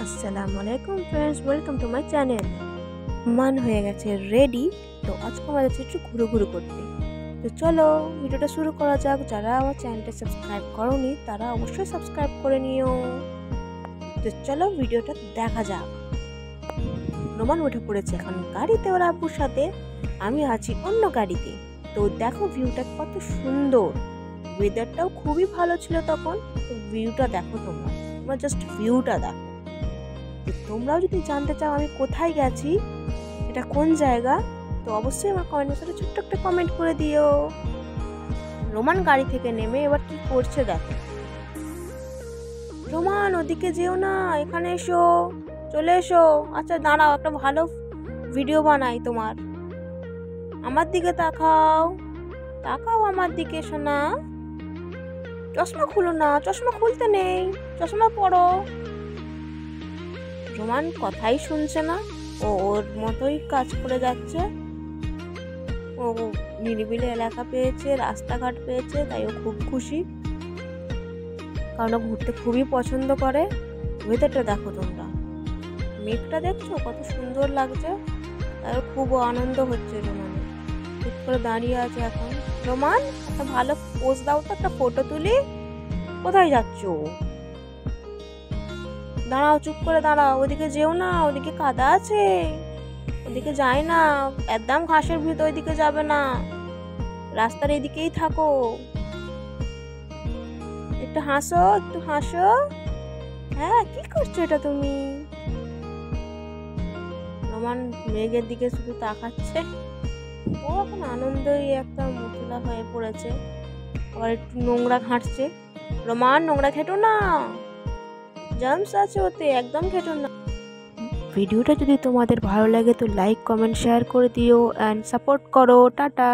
আসসালামু আলাইকুম friends, welcome to my channel. মান হয়ে গেছে রেডি, তো আজকে আমরা যাচ্ছি একটু ঘুরু করতে। তো চলো ভিডিওটা শুরু করা যাক। যারা আমার চ্যানেলটা সাবস্ক্রাইব করোনি তারা অবশ্যই সাবস্ক্রাইব করে নিও। তো চলো ভিডিওটা দেখা যাক। রোমান উঠে পড়েছে এখন গাড়িতে ওর আব্বুর সাথে, আমি আছি অন্য গাড়িতে। তো দেখো ভিউটা কত সুন্দর, ওয়েদারটাও খুবই ভালো ছিল তখন। তো ভিউটা দেখো, তোমরা জাস্ট ভিউটা দেখো। তোমরাও যদি জানতে চাও আমি কোথায় গেছি, এটা কোন জায়গা, তো অবশ্যই আমার কমেন্ট বক্সে ছোট্ট একটা কমেন্ট করে দিও। রোমান গাড়ি থেকে নেমে এবার কি করছে দেখো। রোমান ওদিকে যেও না, এখানে এসো, চলে এসো। আচ্ছা দাঁড়াও, একটা ভালো ভিডিও বানাই তোমার। আমার দিকে তাকাও, তাকাও আমার দিকে শোনা। চশমা খুলো না, চশমা খুলতে নেই, চশমা পরো। রোমান কথাই শুনছে না, ও ওর মতোই কাজ করে যাচ্ছে। ও নিরিবিলি এলাকা পেয়েছে, রাস্তাঘাট পেয়েছে, তাই ও খুব খুশি, কারণ ও ঘুরতে খুবই পছন্দ করে। ওয়েদারটা দেখো তোমরা, মেঘটা দেখছো কত সুন্দর লাগছে, তাই ওর খুব আনন্দ হচ্ছে। রোমানের ঠিক করে দাঁড়িয়ে আছে এখন। রোমান একটা ভালো পোজ দাও তো, একটা ফটো তুলি। কোথায় যাচ্ছো? দাঁড়াও, চুপ করে দাঁড়াও, ওদিকে যেও না, ওদিকে কাদা আছে, ওদিকে যায় না, একদম ঘাসের ভিতর ওইদিকে যাবে না, রাস্তার এদিকেই থাকো। একটু হাসো, একটু হাসো। হ্যাঁ, কি করছো এটা তুমি? রোমান মেঘের দিকে শুধু তাকাচ্ছে, ও এখন আনন্দই একটা মতুলা হয়ে পড়েছে। আবার একটু নোংরা ঘাঁটছে। রোমান নোংরা খেটো না, জার্মস আছে ওতে, একদম খেটো না। ভিডিওটা যদি তোমাদের ভালো লাগে তো লাইক কমেন্ট শেয়ার করে দিও অ্যান্ড সাপোর্ট করো। টাটা।